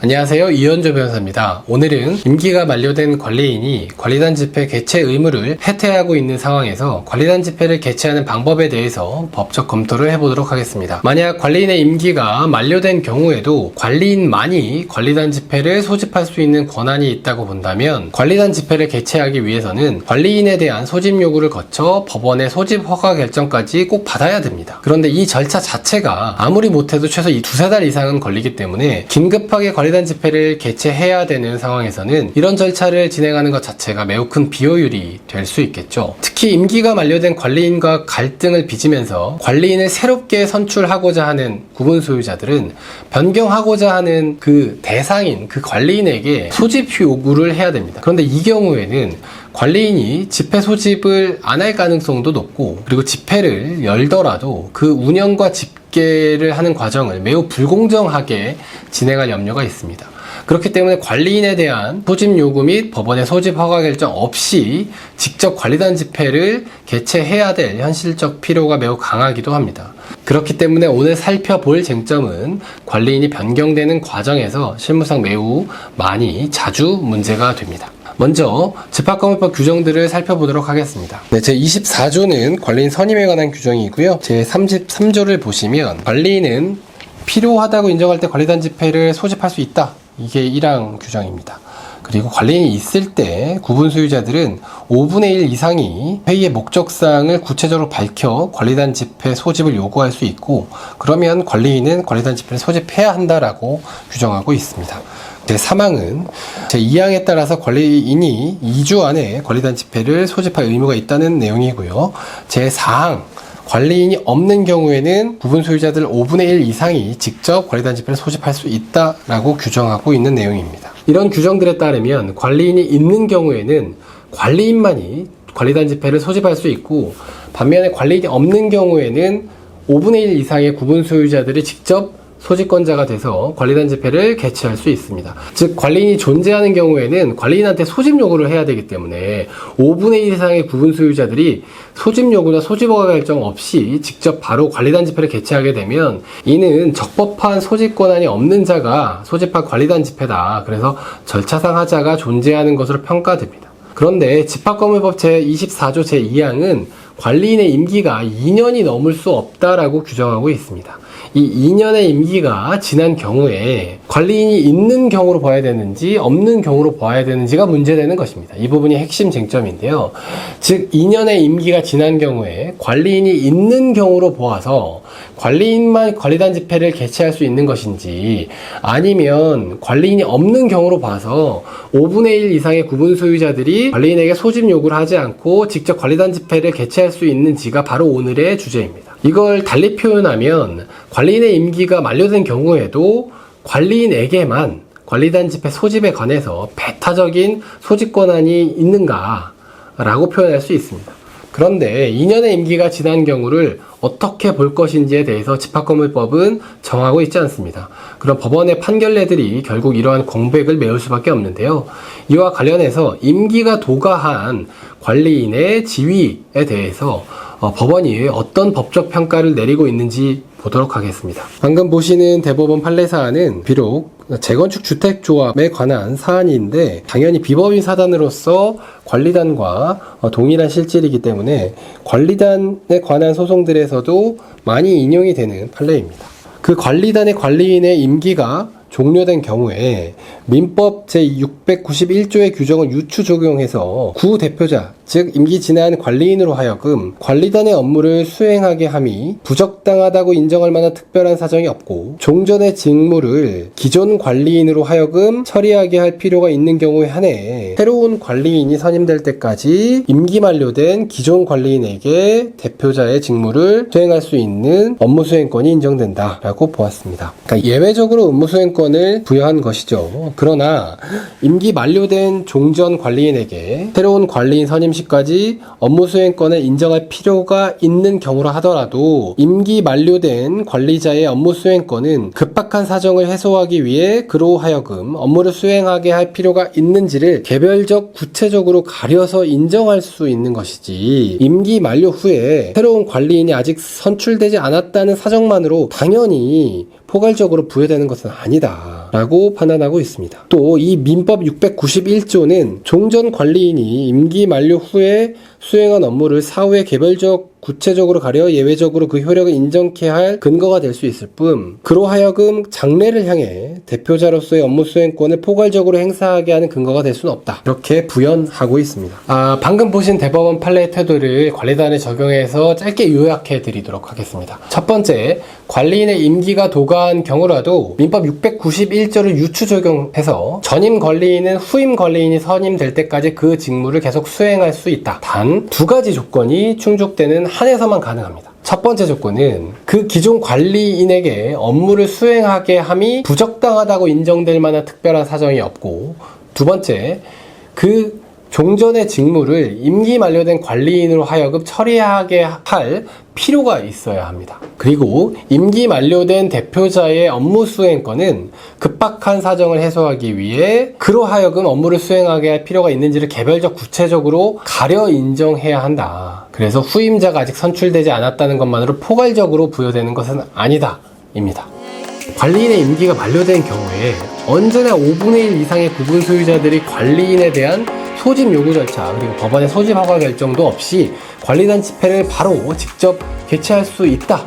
안녕하세요. 이현조 변호사입니다. 오늘은 임기가 만료된 관리인이 관리단 집회 개최 의무를 해태하고 있는 상황에서 관리단 집회를 개최하는 방법에 대해서 법적 검토를 해보도록 하겠습니다. 만약 관리인의 임기가 만료된 경우에도 관리인만이 관리단 집회를 소집할 수 있는 권한이 있다고 본다면 관리단 집회를 개최하기 위해서는 관리인에 대한 소집 요구를 거쳐 법원의 소집 허가 결정까지 꼭 받아야 됩니다. 그런데 이 절차 자체가 아무리 못해도 최소 두세 달 이상은 걸리기 때문에 긴급하게 관리단 집회를 개최해야 되는 상황에서는 이런 절차를 진행하는 것 자체가 매우 큰 비효율이 될 수 있겠죠. 특히 임기가 만료된 관리인과 갈등을 빚으면서 관리인을 새롭게 선출하고자 하는 구분 소유자들은 변경하고자 하는 그 대상인 그 관리인에게 소집 요구를 해야 됩니다. 그런데 이 경우에는 관리인이 집회 소집을 안 할 가능성도 높고, 그리고 집회를 열더라도 그 운영과 집계를 하는 과정을 매우 불공정하게 진행할 염려가 있습니다. 그렇기 때문에 관리인에 대한 소집 요구 및 법원의 소집 허가 결정 없이 직접 관리단 집회를 개최해야 될 현실적 필요가 매우 강하기도 합니다. 그렇기 때문에 오늘 살펴볼 쟁점은 관리인이 변경되는 과정에서 실무상 매우 자주 문제가 됩니다. 먼저 집합건물법 규정들을 살펴보도록 하겠습니다. 제24조는 관리인 선임에 관한 규정이고요. 제33조를 보시면 관리인은 필요하다고 인정할 때 관리단 집회를 소집할 수 있다. 이게 1항 규정입니다. 그리고 관리인이 있을 때 구분 소유자들은 5분의 1 이상이 회의의 목적사항을 구체적으로 밝혀 관리단 집회 소집을 요구할 수 있고, 그러면 관리인은 관리단 집회를 소집해야 한다라고 규정하고 있습니다. 제3항은 제2항에 따라서 관리인이 2주 안에 관리단 집회를 소집할 의무가 있다는 내용이고요. 제4항 관리인이 없는 경우에는 구분 소유자들 5분의 1 이상이 직접 관리단 집회를 소집할 수 있다라고 규정하고 있는 내용입니다. 이런 규정들에 따르면 관리인이 있는 경우에는 관리인만이 관리단 집회를 소집할 수 있고, 반면에 관리인이 없는 경우에는 5분의 1 이상의 구분 소유자들이 직접 소집권자가 돼서 관리단 집회를 개최할 수 있습니다. 즉, 관리인이 존재하는 경우에는 관리인한테 소집 요구를 해야 되기 때문에 5분의 1 이상의 구분 소유자들이 소집 요구나 소집 허가 결정 없이 직접 바로 관리단 집회를 개최하게 되면 이는 적법한 소집 권한이 없는 자가 소집한 관리단 집회다. 그래서 절차상 하자가 존재하는 것으로 평가됩니다. 그런데 집합건물법 제24조 제2항은 관리인의 임기가 2년이 넘을 수 없다라고 규정하고 있습니다. 이 2년의 임기가 지난 경우에 관리인이 있는 경우로 봐야 되는지 없는 경우로 봐야 되는지가 문제되는 것입니다. 이 부분이 핵심 쟁점인데요. 즉 2년의 임기가 지난 경우에 관리인이 있는 경우로 보아서 관리인만 관리단 집회를 개최할 수 있는 것인지, 아니면 관리인이 없는 경우로 봐서 5분의 1 이상의 구분 소유자들이 관리인에게 소집 요구를 하지 않고 직접 관리단 집회를 개최할 수 있는지가 바로 오늘의 주제입니다. 이걸 달리 표현하면 관리인의 임기가 만료된 경우에도 관리인에게만 관리단 집회 소집에 관해서 배타적인 소집 권한이 있는가 라고 표현할 수 있습니다. 그런데 2년의 임기가 지난 경우를 어떻게 볼 것인지에 대해서 집합건물법은 정하고 있지 않습니다. 그럼 법원의 판결례들이 결국 이러한 공백을 메울 수밖에 없는데요. 이와 관련해서 임기가 도가한 관리인의 지위에 대해서 법원이 어떤 법적 평가를 내리고 있는지 보도록 하겠습니다. 방금 보시는 대법원 판례사안은 비록 재건축 주택조합에 관한 사안인데 당연히 비법인 사단으로서 관리단과 동일한 실질이기 때문에 관리단에 관한 소송들에서도 많이 인용이 되는 판례입니다. 그 관리단의 관리인의 임기가 종료된 경우에 민법 제691조의 규정을 유추 적용해서 구대표자, 즉 임기 지난 관리인으로 하여금 관리단의 업무를 수행하게 함이 부적당하다고 인정할 만한 특별한 사정이 없고 종전의 직무를 기존 관리인으로 하여금 처리하게 할 필요가 있는 경우에 한해 새로운 관리인이 선임될 때까지 임기 만료된 기존 관리인에게 대표자의 직무를 수행할 수 있는 업무 수행권이 인정된다라고 보았습니다. 그러니까 예외적으로 업무 수행권을 부여한 것이죠. 그러나 임기 만료된 종전 관리인에게 새로운 관리인 선임 시까지 업무 수행권을 인정할 필요가 있는 경우라 하더라도 임기 만료된 관리자의 업무 수행권은 급박한 사정을 해소하기 위해 그로 하여금 업무를 수행하게 할 필요가 있는지를 개별적 구체적으로 가려서 인정할 수 있는 것이지, 임기 만료 후에 새로운 관리인이 아직 선출되지 않았다는 사정만으로 당연히 포괄적으로 부여되는 것은 아니다. 라고 판단하고 있습니다. 또 이 민법 691조는 종전 관리인이 임기 만료 후에 수행한 업무를 사후에 개별적 구체적으로 가려 예외적으로 그 효력을 인정케 할 근거가 될 수 있을 뿐 그로 하여금 장래를 향해 대표자로서의 업무 수행권을 포괄적으로 행사하게 하는 근거가 될 수는 없다. 이렇게 부연하고 있습니다. 방금 보신 대법원 판례 태도를 관리단에 적용해서 짧게 요약해 드리도록 하겠습니다. 첫 번째, 관리인의 임기가 도가한 경우라도 민법 691조를 유추 적용해서 전임 관리인은 후임 관리인이 선임될 때까지 그 직무를 계속 수행할 수 있다. 단 두 가지 조건이 충족되는 한에서만 가능합니다. 첫 번째 조건은 그 기존 관리인에게 업무를 수행하게 함이 부적당하다고 인정될 만한 특별한 사정이 없고, 두 번째, 그 종전의 직무를 임기 만료된 관리인으로 하여금 처리하게 할 필요가 있어야 합니다. 그리고 임기 만료된 대표자의 업무 수행권은 급박한 사정을 해소하기 위해 그로 하여금 업무를 수행하게 할 필요가 있는지를 개별적 구체적으로 가려 인정해야 한다. 그래서 후임자가 아직 선출되지 않았다는 것만으로 포괄적으로 부여되는 것은 아니다 입니다. 관리인의 임기가 만료된 경우에 언제나 5분의 1 이상의 구분 소유자들이 관리인에 대한 소집 요구 절차 그리고 법원의 소집 허가 결정도 없이 관리단 집회를 바로 직접 개최할 수 있다